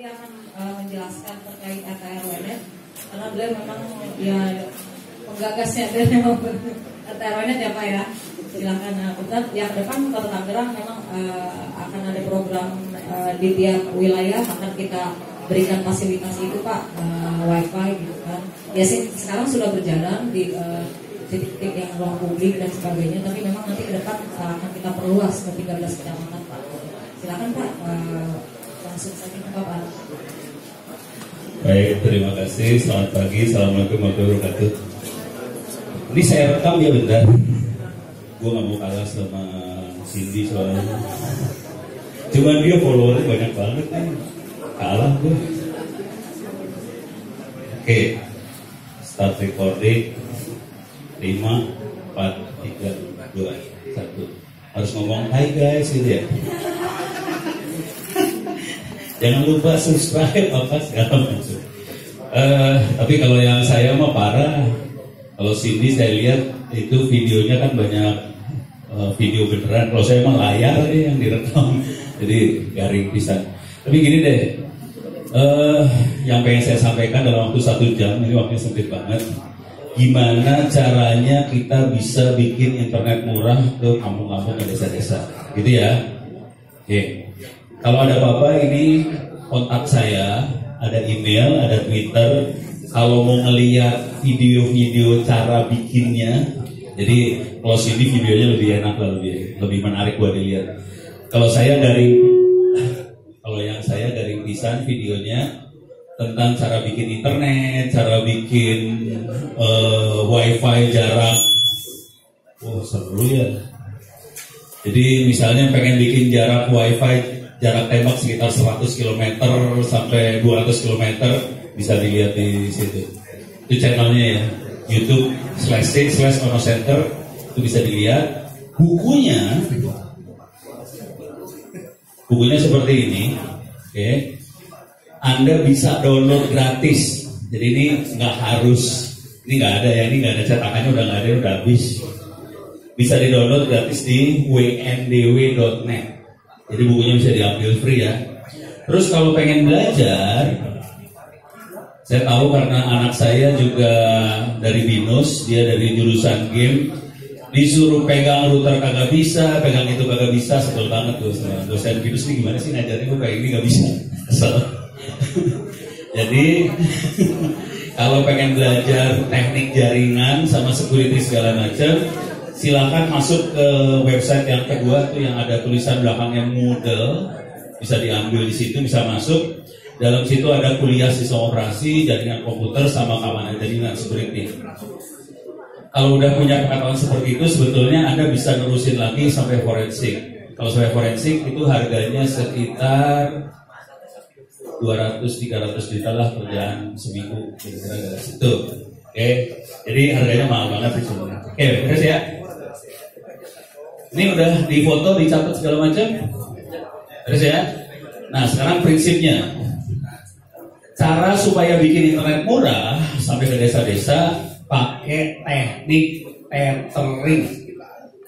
akan menjelaskan terkait ATRWNet karena beliau memang ya penggagasnya dari ATRWNet ya Pak ya. Silakan Ustaz. Yang depan Kota Tangerang memang akan ada program di tiap wilayah akan kita berikan fasilitas itu Pak, wifi gitu kan. Ya sih sekarang sudah berjalan di titik-titik yang ruang publik dan sebagainya, tapi memang nanti ke depan akan kita perluas ke 13 kecamatan Pak. Silakan Pak, langsung saja ke Bapak. Baik, terima kasih. Selamat pagi. Assalamualaikum warahmatullahi wabarakatuh. Ini saya rekam ya bentar. Gue gak mau kalah sama Cindy soalnya. Cuman dia followernya banyak banget nih. Kalah gue. Oke. Start recording. 5, 4, 3, 2, 1. Harus ngomong hai guys gitu ya. Jangan lupa subscribe apa segala macam. Tapi kalau yang saya mah parah. Kalau Cindy saya lihat itu videonya kan banyak video beneran. Kalau saya mah layar yang direkam, jadi garing pisan. Tapi gini deh, yang pengen saya sampaikan dalam waktu 1 jam, ini waktunya sempit banget. Gimana caranya kita bisa bikin internet murah ke kampung-kampung dan desa-desa, gitu ya. Oke. Kalau ada apa-apa ini kontak saya, ada email, ada Twitter. Kalau mau ngeliat video-video cara bikinnya, jadi kalau sini videonya lebih enak lah, lebih menarik buat dilihat. Kalau yang saya garing pisan videonya tentang cara bikin internet, cara bikin wifi jarak. Oh seru ya. Jadi misalnya pengen bikin jarak wifi jarak tembak sekitar 100 km sampai 200 km bisa dilihat di situ. Itu channelnya ya, YouTube/onocenter itu bisa dilihat. Bukunya seperti ini, oke. Anda bisa download gratis. Jadi ini nggak harus, ini nggak ada ya, ini nggak ada cetakannya, udah nggak ada, udah habis. Bisa di download gratis di wndw.net. Jadi bukunya bisa diambil free ya. Terus kalau pengen belajar, saya tahu karena anak saya juga dari BINUS, dia dari jurusan game, disuruh pegang router kagak bisa, pegang itu kagak bisa, sebel banget tuh. Dosen BINUS ini gimana sih ngajarin gue kayak ini nggak bisa. Jadi kalau pengen belajar teknik jaringan sama security segala macam, silakan masuk ke website yang kedua tuh yang ada tulisan belakangnya Moodle, bisa diambil di situ, bisa masuk. Dalam situ ada kuliah sistem operasi, jaringan komputer sama keamanan jaringan security. Kalau udah punya pengetahuan seperti itu, sebetulnya Anda bisa nerusin lagi sampai forensik. Kalau sampai forensik itu harganya sekitar 200-300 juta lah kerjaan seminggu, kira-kira dari situ. Oke, jadi harganya mahal banget sih sebenarnya. Oke, terus ya. Ini udah difoto, dicatat segala macam. Terus ya. Nah, sekarang prinsipnya. Cara supaya bikin internet murah sampai ke desa-desa pakai teknik tethering.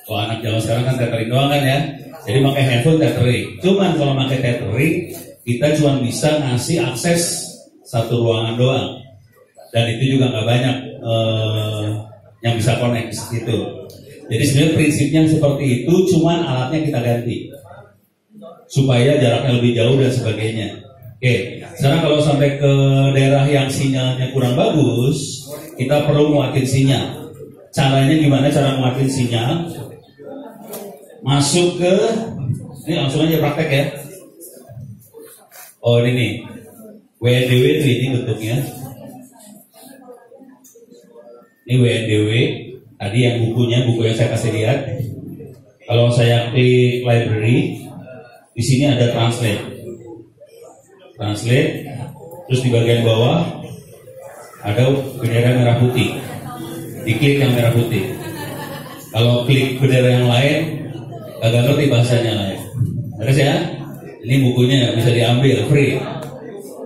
Kalau anak zaman sekarang kan tethering doang kan ya. Jadi pakai handphone tethering. Cuman kalau pakai tethering, kita cuma bisa ngasih akses satu ruangan doang. Dan itu juga nggak banyak yang bisa connect gitu. Jadi sebenarnya prinsipnya seperti itu, cuman alatnya kita ganti supaya jaraknya lebih jauh dan sebagainya. Oke, sekarang kalau sampai ke daerah yang sinyalnya kurang bagus, kita perlu nguatin sinyal. Caranya gimana? Cara nguatin sinyal? Masuk ke, ini langsung aja praktek ya. Oh ini nih, WNDW itu ini bentuknya. Ini WNDW. Tadi yang buku yang saya kasih lihat. Kalau saya klik library, di sini ada translate. Terus di bagian bawah ada bendera merah putih. Diklik yang merah putih. Kalau klik bendera yang lain, agak ngerti bahasanya lain. Terus ya, ini bukunya bisa diambil free.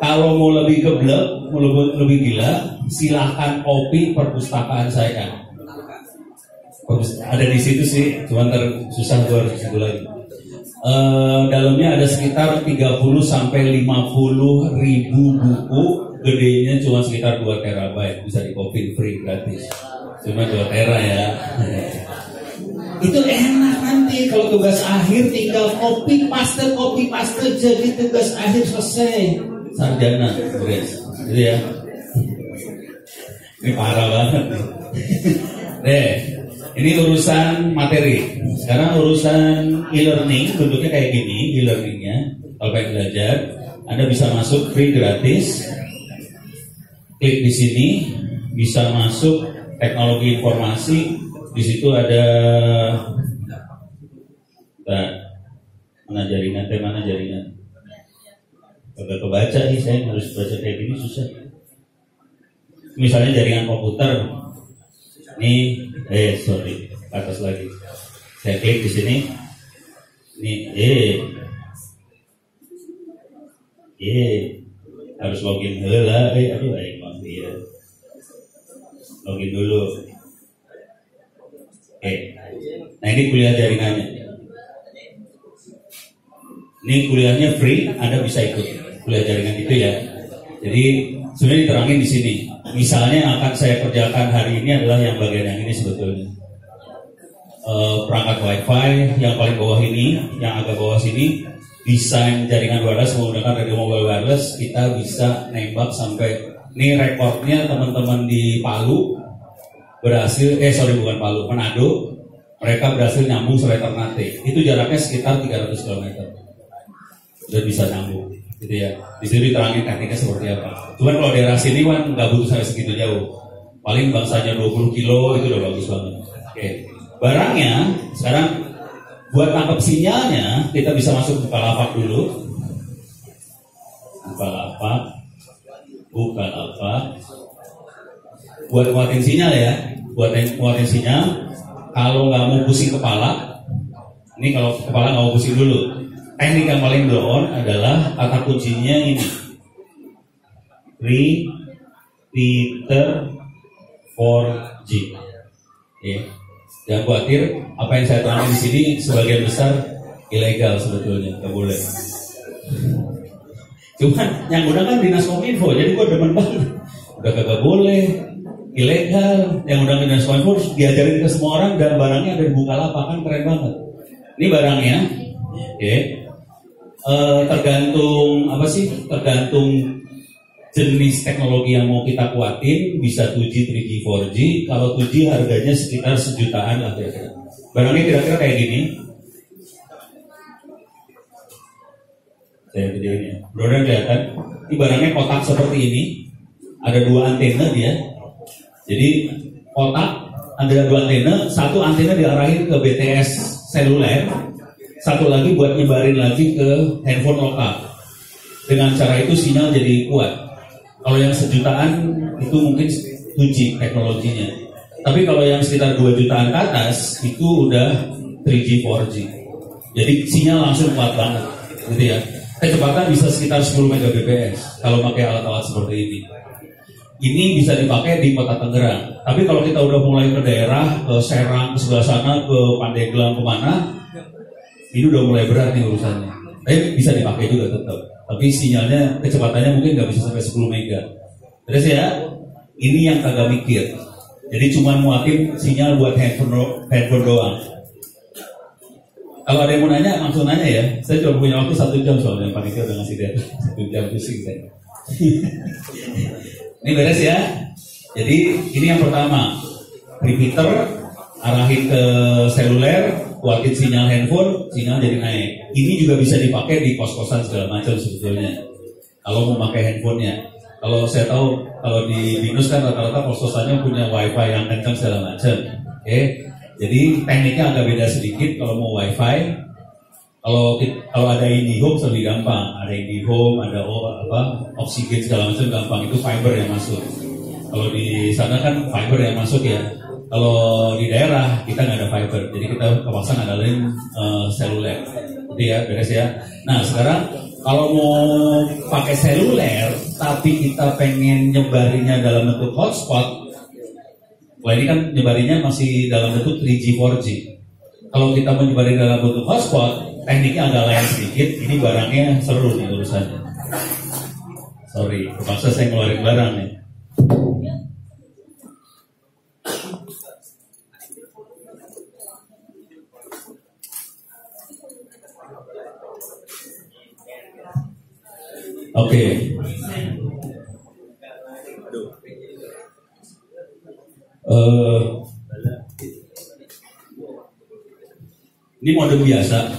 Kalau mau lebih geblek, mau lebih gila, silahkan copy perpustakaan saya. Ada di situ sih, cuma susah gue harus lagi. Dalamnya ada sekitar 30 sampai 50 ribu buku, gedenya cuma sekitar 2 terabyte, bisa di-copy free gratis. Cuma 2 tera ya. Itu enak nanti kalau tugas akhir tinggal copy paste jadi tugas akhir selesai. Sarjana, beres. Gitu ya. Ini parah banget. Ini urusan materi. Sekarang urusan e-learning, bentuknya kayak gini, e-learningnya. Kalau pengen belajar, Anda bisa masuk free gratis. Klik di sini, bisa masuk teknologi informasi. Di situ ada, mana jaringan? Agak kebaca nih, saya harus baca kayak gini susah. Misalnya jaringan komputer. Ini, sorry, ke atas lagi. Saya klik di sini. Ini, harus login dulu lah. Login dulu. Nah ini kuliah jaringannya. Ini kuliahnya free, Anda bisa ikut kuliah jaringan itu ya. Jadi sebenarnya diterangin di sini. Misalnya yang akan saya kerjakan hari ini adalah yang bagian yang ini sebetulnya. Perangkat WiFi yang paling bawah ini, yang agak bawah sini, desain jaringan wireless menggunakan radio mobile wireless. Kita bisa nembak sampai, ini rekornya teman-teman di Palu berhasil, bukan Palu, Manado. Mereka berhasil nyambung sampai Ternate. Itu jaraknya sekitar 300 km. Sudah bisa nyambung, gitu ya. Di sini diterangin tekniknya seperti apa. Cuman kalau daerah sini kan nggak butuh sampai segitu jauh. Paling bangsanya 20 kilo itu udah bagus banget. Oke. Barangnya sekarang buat tangkap sinyalnya kita bisa masuk Bukalapak dulu. Bukalapak. Buat nguatin sinyal ya. Buat nguatin sinyal. Kalau nggak mau pusing kepala, ini kalau kepala nggak mau pusing dulu. Teknik yang paling down adalah kata kuncinya ini. Repeater 4G. Jangan khawatir, apa yang saya terangkan di sini sebagian besar ilegal sebetulnya, nggak boleh. Cuman yang gunakan Dinas Kominfo, jadi gue demen banget. Udah kagak boleh, ilegal. Yang gunakan Dinas Kominfo harus diajarin ke semua orang dan barangnya ada di Bukalapak, kan keren banget. Ini barangnya, tergantung apa sih? Tergantung jenis teknologi yang mau kita kuatin, bisa 2G, 3G, 4G. Kalau 2G harganya sekitar 1 jutaan lah kira-kira. Barangnya kira-kira kayak gini. Saya videoin ya. Benar kelihatan. Ini barangnya kotak seperti ini. Ada 2 antena dia. Jadi kotak ada 2 antena. Satu antena diarahin ke BTS seluler. Satu lagi buat nyebarin lagi ke handphone lokal. Dengan cara itu sinyal jadi kuat. Kalau yang 1 jutaan itu mungkin 2G teknologinya. Tapi kalau yang sekitar 2 jutaan ke atas itu udah 3G, 4G. Jadi sinyal langsung kuat banget, gitu ya. Kecepatan bisa sekitar 10 Mbps kalau pakai alat-alat seperti ini. Ini bisa dipakai di Kota Tangerang. Tapi kalau kita udah mulai ke daerah, ke Serang, ke sebelah sana, ke Pandeglang, kemana, ini udah mulai berat nih urusannya. Tapi bisa dipakai juga tetap. Tapi sinyalnya, kecepatannya mungkin nggak bisa sampai 10 mega. Terus ya, ini yang kagak mikir. Jadi cuma muatin sinyal buat handphone doang. Kalau ada yang mau nanya, langsung nanya ya. Saya cuma punya waktu 1 jam soalnya. Panitia udah ngasih dia 1 jam pusing saya. Ini beres ya. Jadi ini yang pertama. Repeater, arahin ke seluler, kuatin sinyal handphone, sinyal jadi naik. Ini juga bisa dipakai di kos-kosan segala macam sebetulnya. Kalau mau pakai handphonenya. Kalau saya tahu, kalau di Binus kan rata-rata kos-kosannya punya wifi yang kencang segala macam. Jadi tekniknya agak beda sedikit. Kalau mau wifi, kalau ada IndiHome lebih gampang. Ada IndiHome, ada oksigen segala macam gampang. Itu fiber yang masuk. Kalau di sana kan fiber yang masuk ya. Kalau di daerah kita nggak ada fiber, jadi kita terpaksa ngandalin seluler. Jadi ya beres ya. Nah sekarang kalau mau pakai seluler, tapi kita pengen nyebarinnya dalam bentuk hotspot, wah ini kan nyebarinnya masih dalam bentuk 3G, 4G. Kalau kita menyebarin dalam bentuk hotspot, tekniknya agak lain sedikit. Ini barangnya seru nih urusannya. Sorry, terpaksa saya ngeluarin barang nih. Oke. Ini modem biasa,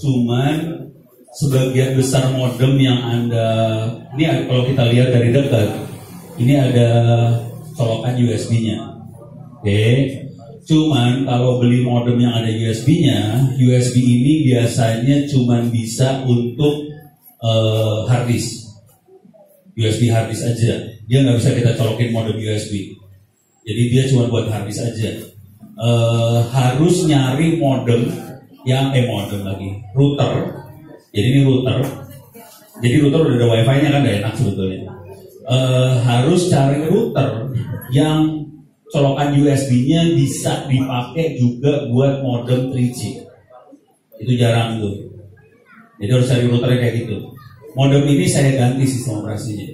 cuman sebagian besar modem yang ini kalau kita lihat dari dekat, ini ada colokan USB-nya. Oke. Cuman kalau beli modem yang ada USB-nya, USB ini biasanya cuman bisa untuk hard disk, USB hard disk aja. Dia nggak bisa kita colokin modem USB. Jadi dia cuma buat hard disk aja. Harus nyari modem yang modem lagi, router. Jadi ini router. Jadi router udah ada wifi-nya kan, gak enak sebetulnya. Harus cari router yang colokan USB-nya bisa dipakai juga buat modem 3G. Itu jarang tuh. Jadi harus cari router kayak gitu. Modem ini saya ganti sistem operasinya.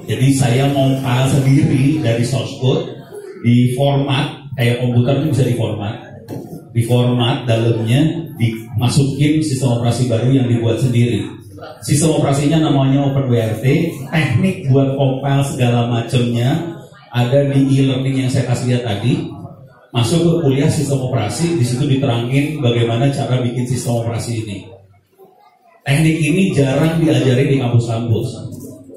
Jadi saya mau file sendiri dari source code, di format kayak komputer itu bisa di format dalamnya dimasukin sistem operasi baru yang dibuat sendiri. Sistem operasinya namanya OpenWRT. Teknik buat compile segala macamnya ada di e-learning yang saya kasih lihat tadi. Masuk ke kuliah sistem operasi, di situ diterangin bagaimana cara bikin sistem operasi ini. Teknik ini jarang diajari di kampus-kampus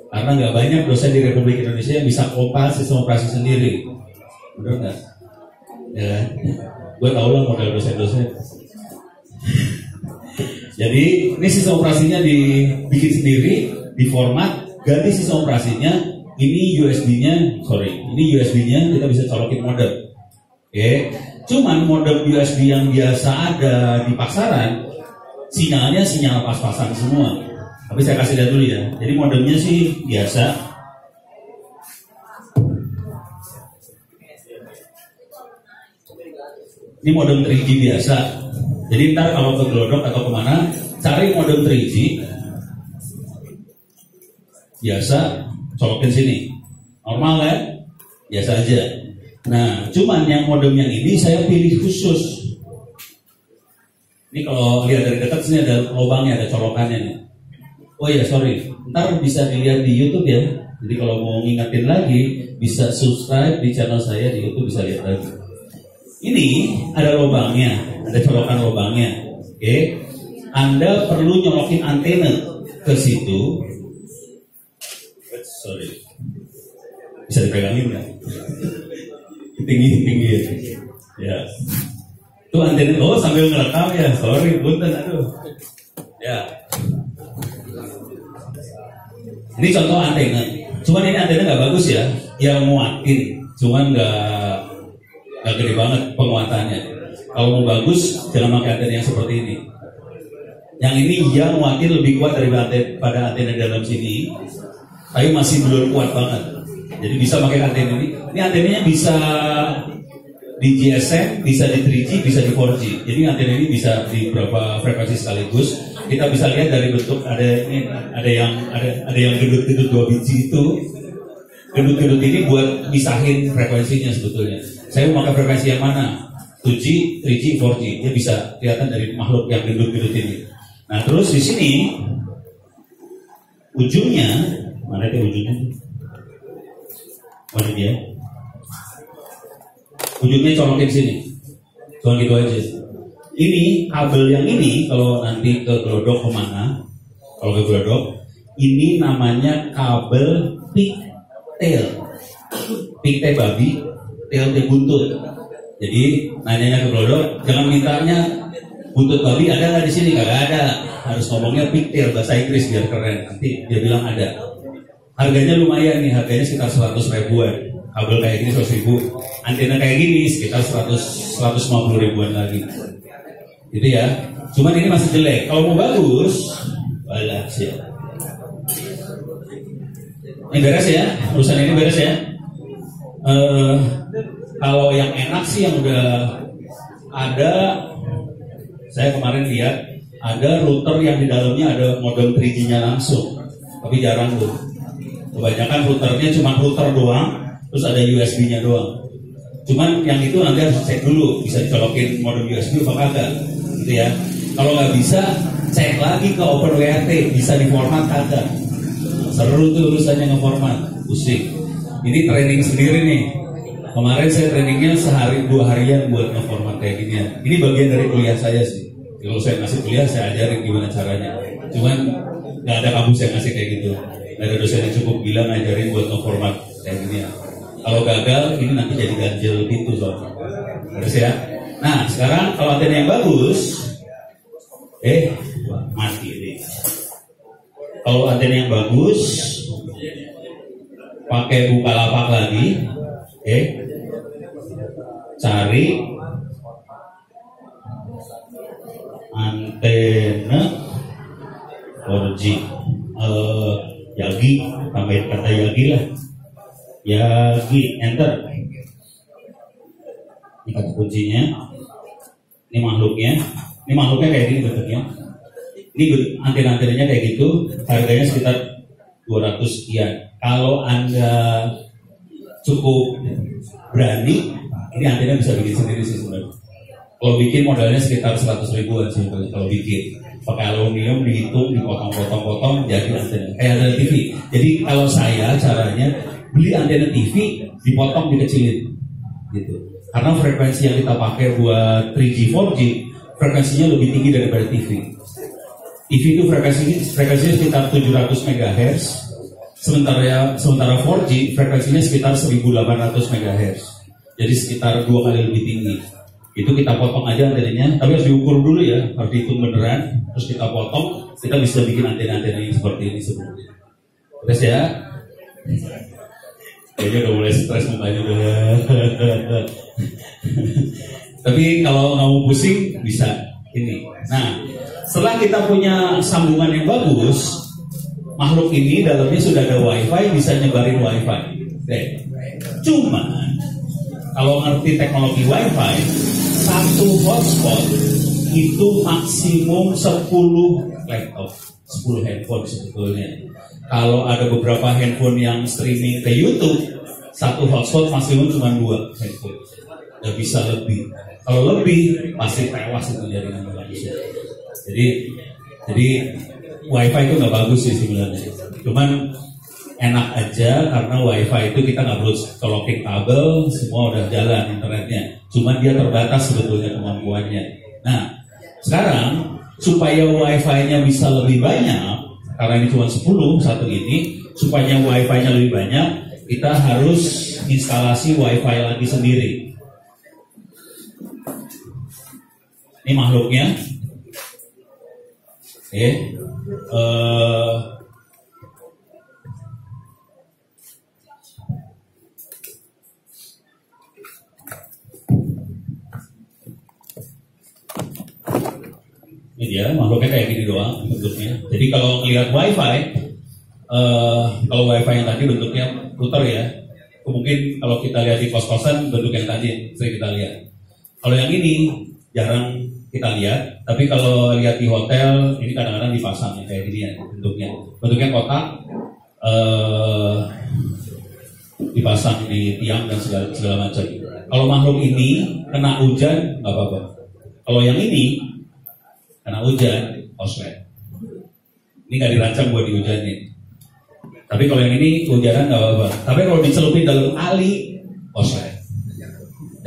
karena nggak banyak dosen di Republik Indonesia yang bisa compile sistem operasi sendiri. Bener nggak? Ya, gue tau lah model dosen-dosen. Jadi ini sistem operasinya dibikin sendiri, di format, ganti sistem operasinya. Ini USB-nya kita bisa colokin modem. Oke, cuman modem USB yang biasa ada di pasaran, sinyalnya sinyal pas-pasan semua. Tapi saya kasih lihat dulu ya. Jadi modemnya sih biasa. Ini modem 3G biasa. Jadi ntar kalau ke Glodok atau kemana, cari modem 3G biasa, colokin sini. Normal kan? Biasa aja. Nah, cuman yang modem yang ini saya pilih khusus. Ini kalau lihat dari dekat sini ada lubangnya, ada colokannya nih. Oh ya, sorry. Ntar bisa dilihat di YouTube ya. Jadi kalau mau ngingetin lagi, bisa subscribe di channel saya di YouTube, bisa lihat lagi. Ini ada lubangnya, ada colokan lubangnya. Oke. Anda perlu nyolokin antena ke situ. Sorry. Bisa dipegangin nggak? Tinggi. Ya. Itu antena. Oh, sambil ngerekam ya. Sorry, punten, aduh. Ya. Ini contoh antena. Cuman ini antena nggak bagus ya. Yang muatin, cuman nggak gede banget penguatannya. Kalau mau bagus, jangan pakai antena yang seperti ini. Yang ini yang muatin lebih kuat daripada antena dalam sini, tapi masih belum kuat banget. Jadi bisa pakai antena ini. Ini antenanya bisa di GSM, bisa di 3G, bisa di 4G. Jadi antena ini bisa di beberapa frekuensi sekaligus. Kita bisa lihat dari bentuk ada yang gedut-gedut 2 biji itu. Gedut-gedut ini buat misahin frekuensinya sebetulnya. Saya mau pakai frekuensi yang mana? 2G, 3G, 4G. Dia bisa kelihatan dari makhluk yang gedut-gedut ini. Nah, terus di sini ujungnya, mana itu ujungnya? Mana dia? Ujungnya colokin sini. Cuma gitu aja. Ini kabel yang ini kalau nanti ke Glodok kemana? Kalau ke Glodok, ini namanya kabel pigtail. Pigtail babi, tail buntut. Jadi nanyanya ke Glodok, jangan mintanya buntut babi ada nggak di sini? Kagak ada. Harus ngomongnya pigtail bahasa Inggris biar keren. Nanti dia bilang ada. Harganya lumayan nih, harganya sekitar 100 ribuan. Kabel kayak gini 100 ribu. Antena kayak gini sekitar 150 ribuan lagi. Gitu ya. Cuman ini masih jelek. Kalau mau bagus, walah siap. Ini beres ya, urusan ini beres ya. Kalau yang enak sih yang udah ada, saya kemarin lihat ada router yang di dalamnya ada modem 3G-nya langsung, tapi jarang tuh. Kebanyakan routernya cuma router doang, terus ada USB-nya doang. Cuman yang itu nanti harus cek dulu, bisa dicolokin modem USB apa kagak, gitu ya. Kalau nggak bisa, cek lagi ke OpenWRT, bisa diformat kagak. Seru tuh urusannya ngeformat, pusing. Ini training sendiri nih. Kemarin saya trainingnya sehari 2 harian buat ngeformat kayak gini. Ini bagian dari kuliah saya sih. Kalau saya ngasih kuliah, saya ajarin gimana caranya. Cuman nggak ada kampus yang ngasih kayak gitu. Nggak ada dosen yang cukup bilang ngajarin buat ngeformat kayak gini. Kalau gagal, ini nanti jadi ganjil gitu soalnya. Terus ya. Nah, sekarang kalau antena yang bagus, mati ini. Kalau antena yang bagus, pakai Bukalapak lagi, cari antena 4G, Yagi, tambahin kata Yagi lah. Yagi, enter. Ini kata kuncinya. Ini makhluknya kayak gini bentuknya. Ini antena-antenanya kayak gitu. Harganya sekitar 200 sekian. Kalau Anda cukup berani, ini antena bisa bikin sendiri sih sebenarnya. Kalau bikin modalnya sekitar 100 ribuan sih kalau bikin. Pakai aluminium, dihitung, dipotong-potong-potong, jadi antena. Kayak antena TV. Jadi kalau saya caranya beli antena TV, dipotong, dikecilin, gitu. Karena frekuensi yang kita pakai buat 3G, 4G, frekuensinya lebih tinggi daripada TV. TV itu frekuensinya sekitar 700 MHz, sementara 4G frekuensinya sekitar 1800 MHz. Jadi sekitar 2 kali lebih tinggi. Itu kita potong aja antenanya, tapi harus diukur dulu ya, harus dihitung beneran, terus kita potong, kita bisa bikin antena-antena yang seperti ini sebenarnya. Terus ya, kayaknya udah mulai stres mukanya udah. Tapi kalau nggak mau pusing bisa ini. Nah, setelah kita punya sambungan yang bagus, makhluk ini dalamnya sudah ada WiFi, bisa nyebarin WiFi. Cuman kalau ngerti teknologi WiFi, satu hotspot itu maksimum 10 laptop, 10 handphone sebetulnya. Kalau ada beberapa handphone yang streaming ke YouTube, satu hotspot maksimum cuma 2 handphone. Nggak bisa lebih. Kalau lebih pasti tewas itu jaringan manusia. Jadi WiFi itu nggak bagus sih sebenarnya. Cuman enak aja karena WiFi itu kita nggak perlu colokin kabel, semua udah jalan internetnya. Cuman dia terbatas sebetulnya kemampuannya. Nah, sekarang supaya WiFi-nya bisa lebih banyak, karena ini cuma 10 satu ini, supaya WiFi-nya lebih banyak, kita harus instalasi WiFi lagi sendiri. Ini makhluknya. Ini dia makhluknya kayak gini doang bentuknya. Jadi kalau lihat WiFi, kalau WiFi yang tadi bentuknya router ya, mungkin kalau kita lihat di kos-kosan bentuk yang tadi sering kita lihat. Kalau yang ini jarang kita lihat, tapi kalau lihat di hotel ini kadang-kadang dipasang kayak gini ya bentuknya kotak, dipasang di tiang dan segala macam. Kalau makhluk ini kena hujan nggak apa-apa. Kalau yang ini kena hujan, koslet. Ini nggak dirancang buat dihujanin. Tapi kalau yang ini hujanan nggak apa-apa. Tapi kalau dicelupin dalam ali, koslet.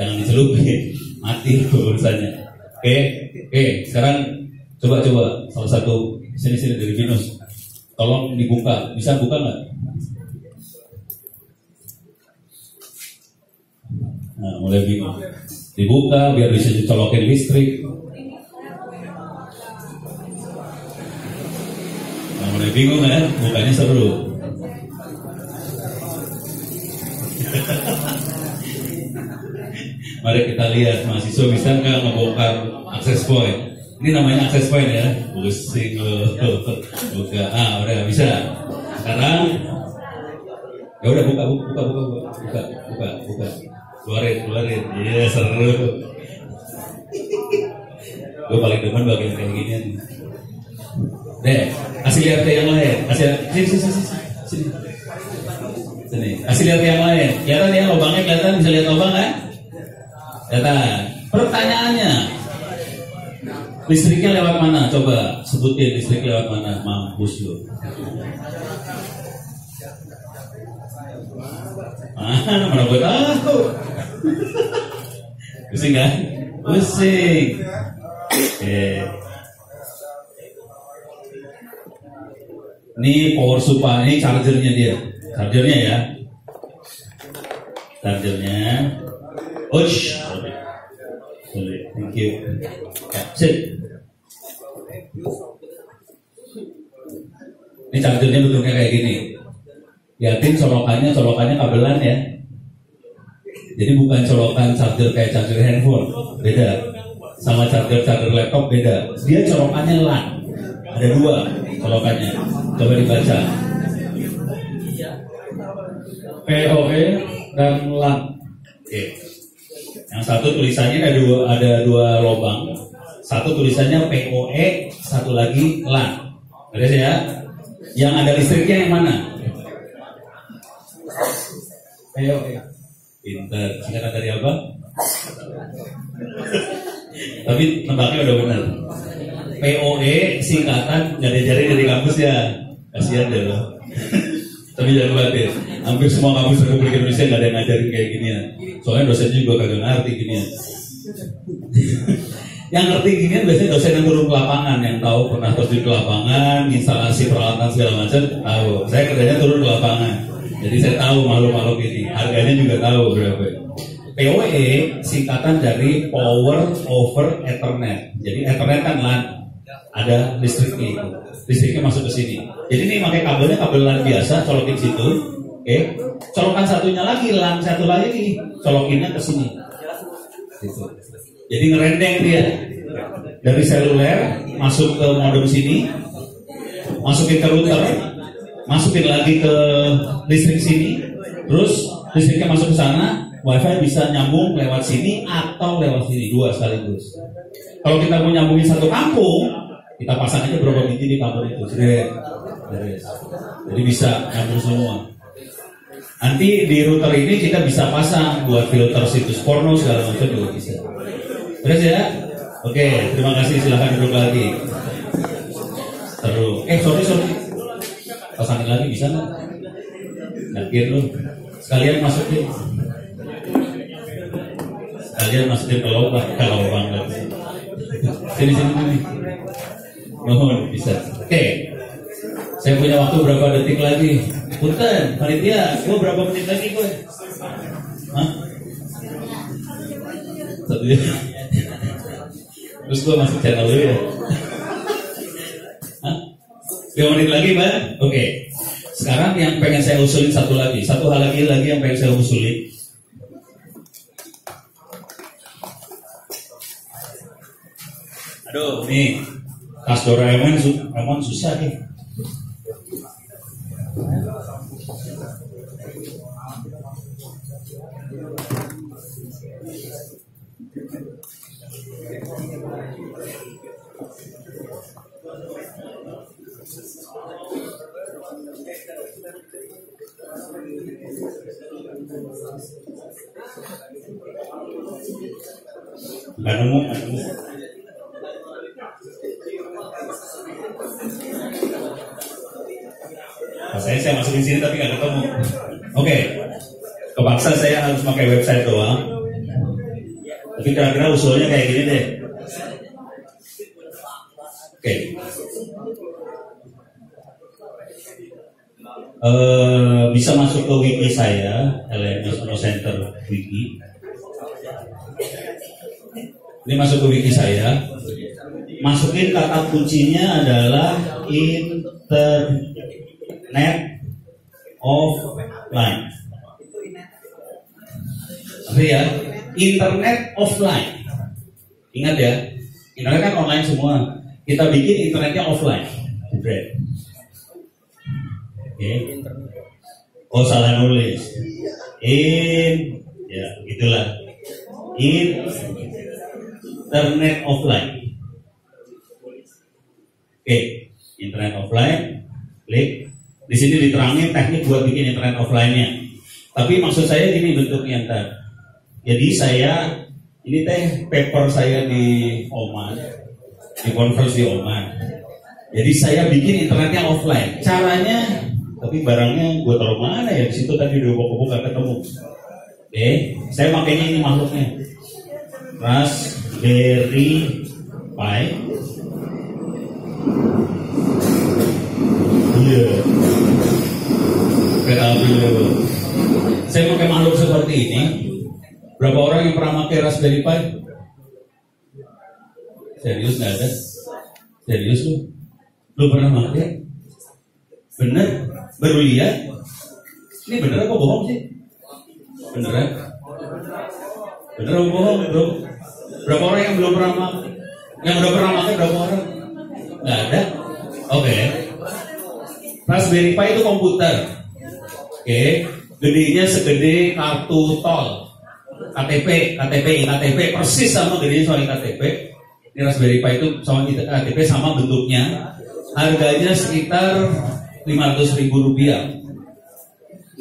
Jangan dicelupin, mati urusannya. Oke, sekarang coba salah satu sini dari Venus. Tolong dibuka, bisa buka nggak? Nah, mulai bingung. Dibuka biar bisa dicolokin listrik. Nah, mulai bingung ya, bukanya seru. Mari kita lihat mahasiswa bisa nggak ngebongkar access point. Ini namanya access point ya. Pusing loh. Buka. Udah bisa. Sekarang ya udah buka. Keluarin. Iya seru. Gue paling demen bagian kayak gini. Kasih lihat ke yang lain. Sini. Sini. Kasih lihat ke yang lain. Kelihatan ya lubangnya, kelihatan, bisa lihat lubang kan? Kelihatan. Pertanyaannya, listriknya lewat mana? Coba sebutin listrik lewat mana. Mampus lu. Mana gue tahu. Pusing kan? Pusing. Ini power supply, ini chargernya dia. Chargernya ya. Chargernya. Ush. Sorry. Thank you. Sit. Ini chargernya bentuknya kayak gini. Lihatin colokannya kabelan ya. Jadi bukan colokan charger kayak charger handphone, beda. Sama charger laptop beda. Dia colokannya LAN. Ada dua colokannya. Coba dibaca. PoE dan LAN. Oke. Yang satu tulisannya ada dua lubang. Satu tulisannya PoE, satu lagi LAN. Beres ya? Yang ada listriknya yang mana? PoE. Pinter. Singkatan dari apa? Tapi nebaknya udah benar. PoE singkatan nggak diajarin dari kampus ya. Kasihan deh lo. Tapi jangan khawatir. Hampir semua kampus Republik Indonesia nggak ada yang ngajarin kayak gini ya. Soalnya dosennya juga kagak ngerti gini ya. Yang ngerti gini biasanya dosen yang turun ke lapangan, yang tahu pernah terjun ke lapangan, instalasi peralatan segala macam tahu. Saya kerjanya turun ke lapangan. Jadi saya tahu makhluk-makhluk ini. Harganya juga tahu berapa. PoE singkatan dari Power over Ethernet. Jadi Ethernet kan LAN, ada listriknya itu. Listriknya masuk ke sini. Jadi ini pakai kabelnya kabel LAN biasa, colokin situ. Oke. Colokan satunya lagi, LAN satu lagi, colokinnya ke sini. Gitu. Jadi ngerendeng dia. Dari seluler masuk ke modem sini, masukin ke router, masukin lagi ke listrik sini, terus listriknya masuk ke sana, WiFi bisa nyambung lewat sini atau lewat sini, dua sekaligus. Kalau kita mau nyambungin satu kampung, kita pasang aja berapa biji di kampung itu, jadi bisa nyambung semua. Nanti di router ini kita bisa pasang buat filter situs porno segala macam juga bisa. Beres ya? Oke, terima kasih, silahkan duduk lagi. Terus, sorry. Pasangin lagi bisa nggak? Yakin lu? Sekalian masukin ke lubang, Sini. Mohon bisa. Oke. Saya punya waktu berapa detik lagi? Punten, panitia, gua berapa menit lagi gue? Hah? Satu ya. Terus gue masuk channel dulu ya. Hah? 5 menit lagi, Mbak? Oke. Sekarang yang pengen saya usulin satu hal lagi yang pengen saya usulin. Aduh, nih tas Doraemon susah nih. Nggak nemu. Saya masukin sini tapi nggak ketemu. Oke. Kepaksa saya harus pakai website doang. Tapi kira-kira usulnya kayak gini deh. Oke. Bisa masuk ke wiki saya, LMS No Center Wiki. Ini masuk ke wiki saya. Masukin kata kuncinya adalah Internet offline. Apa ya? Internet offline. Ingat ya, internet kan online semua. Kita bikin internetnya offline. Oke. Oh, salah nulis. Ya gitulah. Internet offline. Oke. internet offline, klik. Di sini diterangin teknik buat bikin internet offline-nya. Tapi maksud saya gini bentuknya ntar. Jadi saya ini paper saya di Oman, di conference di Oman. Jadi saya bikin internetnya offline. Caranya, tapi barangnya gue taruh mana ya? Di situ tadi udah buka gak ketemu. Oke, saya makainya ini makhluknya. Raspberry Pi. Iya. Kereta api. Saya pakai makhluk seperti ini. Berapa orang yang pernah pakai Raspberry Pi? Serius nggak ada? Serius lu? Lu pernah pakai? Bener? Baru lihat? Ini bener apa bohong sih? Beneran? Bener apa bohong bro? Berapa orang yang belum pernah pakai? Yang udah pernah pakai berapa orang? Nggak ada? Oke. Raspberry Pi itu komputer. Oke. Gedenya segede kartu tol. KTP persis sama gedenya soal KTP. Ini Raspberry Pi itu sama KTP sama bentuknya. Harganya sekitar 500.000 rupiah.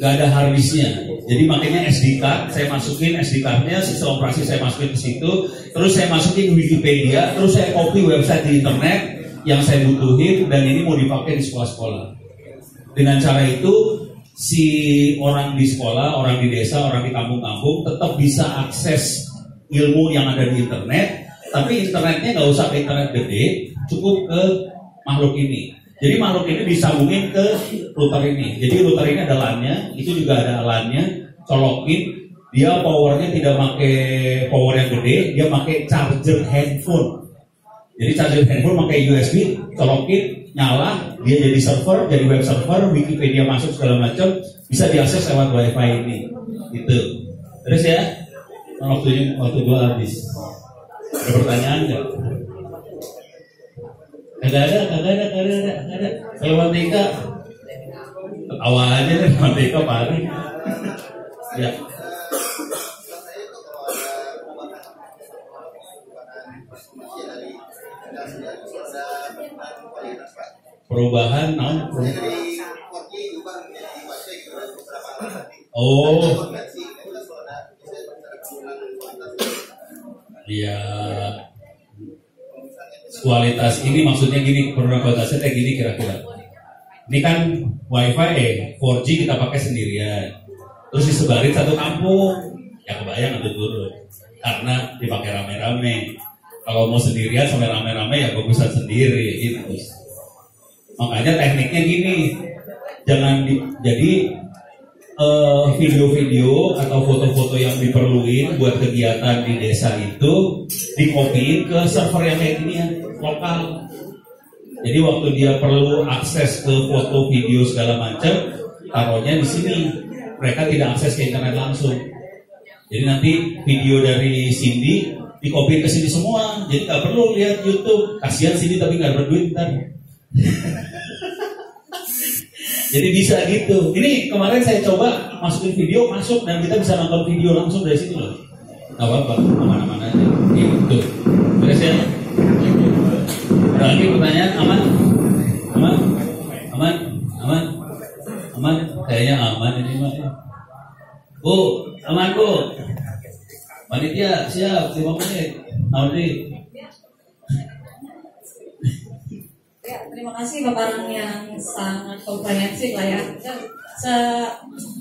Gak ada harddisknya. Jadi makanya SD card, saya masukin SD cardnya, sistem operasi saya masukin ke situ, terus saya masukin Wikipedia, terus saya copy website di internet yang saya butuhin, dan ini mau dipakai di sekolah-sekolah. Dengan cara itu si orang di sekolah, orang di desa, orang di kampung-kampung tetap bisa akses ilmu yang ada di internet, tapi internetnya nggak usah ke internet gede, cukup ke makhluk ini. Jadi makhluk ini disambungin ke router ini. Jadi router ini ada LAN-nya, itu juga ada LAN-nya, colokin, dia powernya tidak pakai power yang gede, dia pakai charger handphone. Jadi charger handphone pakai USB, colokin, nyala, dia jadi server, jadi web server, Wikipedia masuk segala macam, bisa diakses lewat WiFi ini. Gitu. Terus ya, waktu gua habis. Ada pertanyaan nggak? Kagak ada. Kalau Mantika, ketawa aja deh, Mantika paling. Ya. Perubahan oh ya, kualitas ini maksudnya gini, kualitasnya kayak gini kira-kira. Ini kan WiFi 4G kita pakai sendirian, terus disebarin satu kampung, ya kebayang atau turun karena dipakai rame-rame. Kalau mau sendirian sampai rame-rame ya bagusan sendiri gitu. Makanya tekniknya gini, jangan jadi video-video atau foto-foto yang diperluin buat kegiatan di desa itu dikopiin ke server yang kayak gini ya, lokal. Jadi waktu dia perlu akses ke foto, video segala macam, taruhnya di sini. Mereka tidak akses ke internet langsung. Jadi nanti video dari Cindy dikopiin ke sini semua, jadi nggak perlu lihat YouTube. Kasihan Cindy tapi nggak berduit ntar. Jadi bisa gitu. Ini kemarin saya coba masukin video, masuk, dan kita bisa nonton video langsung dari situ loh. Gak apa-apa, aman-aman aja. Gitu. Terus ya. Ada lagi pertanyaan? Aman. Kayaknya aman ini mah. Bu, aman bu. Panitia siap 5 menit. Audi. Ya, terima kasih Bapak yang sangat komprehensif lah ya.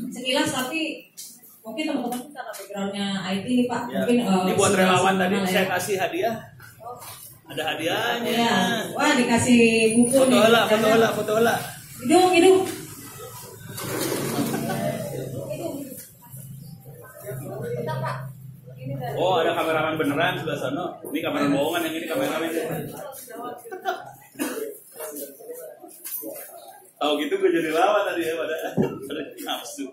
Sekilas tapi mungkin teman-teman karena backgroundnya IT nih Pak. Ya, mungkin ini buat relawan tadi saya ya. kasih hadiah. Ada hadiahnya. Ya. Wah, dikasih buku Foto nih. foto hola. Hidung. Oh, ada kameramen beneran sebelah sana. Ini kamera bohongan, yang ini kameramen. Tahu gitu gue jadi lawan tadi ya pada nafsu.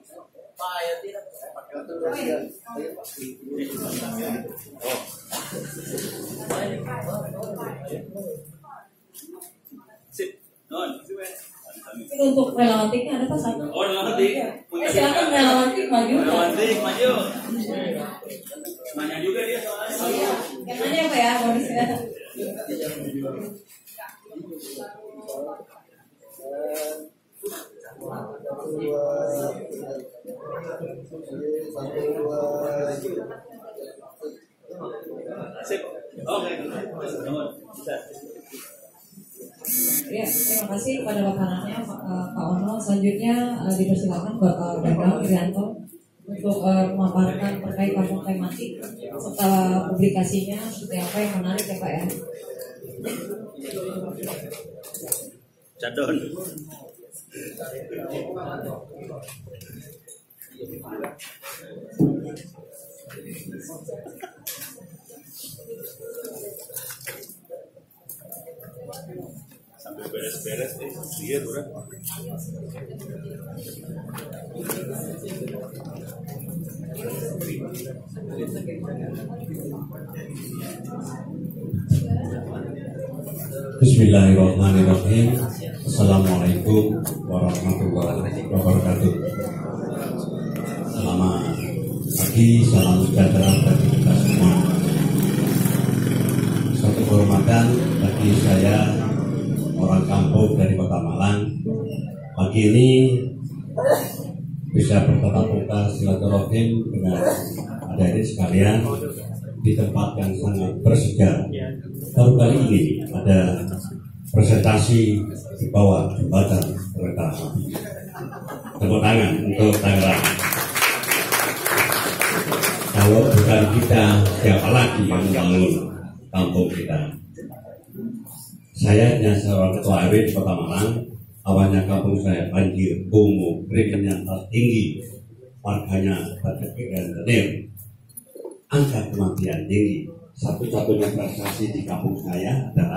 Oh. Sip, non, sip. Untuk relawan tiknya ada pasal. Oh, relawan tik. Silakan relawan tik maju. Relawan tik maju. Nanya juga dia soalnya. Oh iya, yang nanya apa ya? Mau disini. Sip. Oke. Bisa. Ya, terima kasih kepada Bapak Anaknya, Pak Ono. Selanjutnya dipersilakan Bapak Bambang Irianto untuk memaparkan terkait kampung tematik serta publikasinya seperti apa yang menarik ya Pak ya. Cadon. Sambil beres-beres dia udah. Bismillahirrahmanirrahim. Assalamualaikum warahmatullahi wabarakatuh. Selamat pagi, salam sejahtera bagi kita semua. Suatu kehormatan bagi saya, orang kampung dari Kota Malang, pagi ini bisa bertatap muka silaturahim dengan adik-adik sekalian di tempat yang sangat bersejarah. Baru kali ini ada presentasi di bawah jembatan kereta api. Tepuk tangan untuk Tangerang. Kalau bukan kita, siapa lagi yang membangun kampung kita? Saya hanya seorang ketua RW di Kota Malang. Awalnya kampung saya banjir, kumuh, keringnya tinggi, warganya terkejut dan tenir. Angka kematian tinggi. Satu-satunya prestasi di kampung saya adalah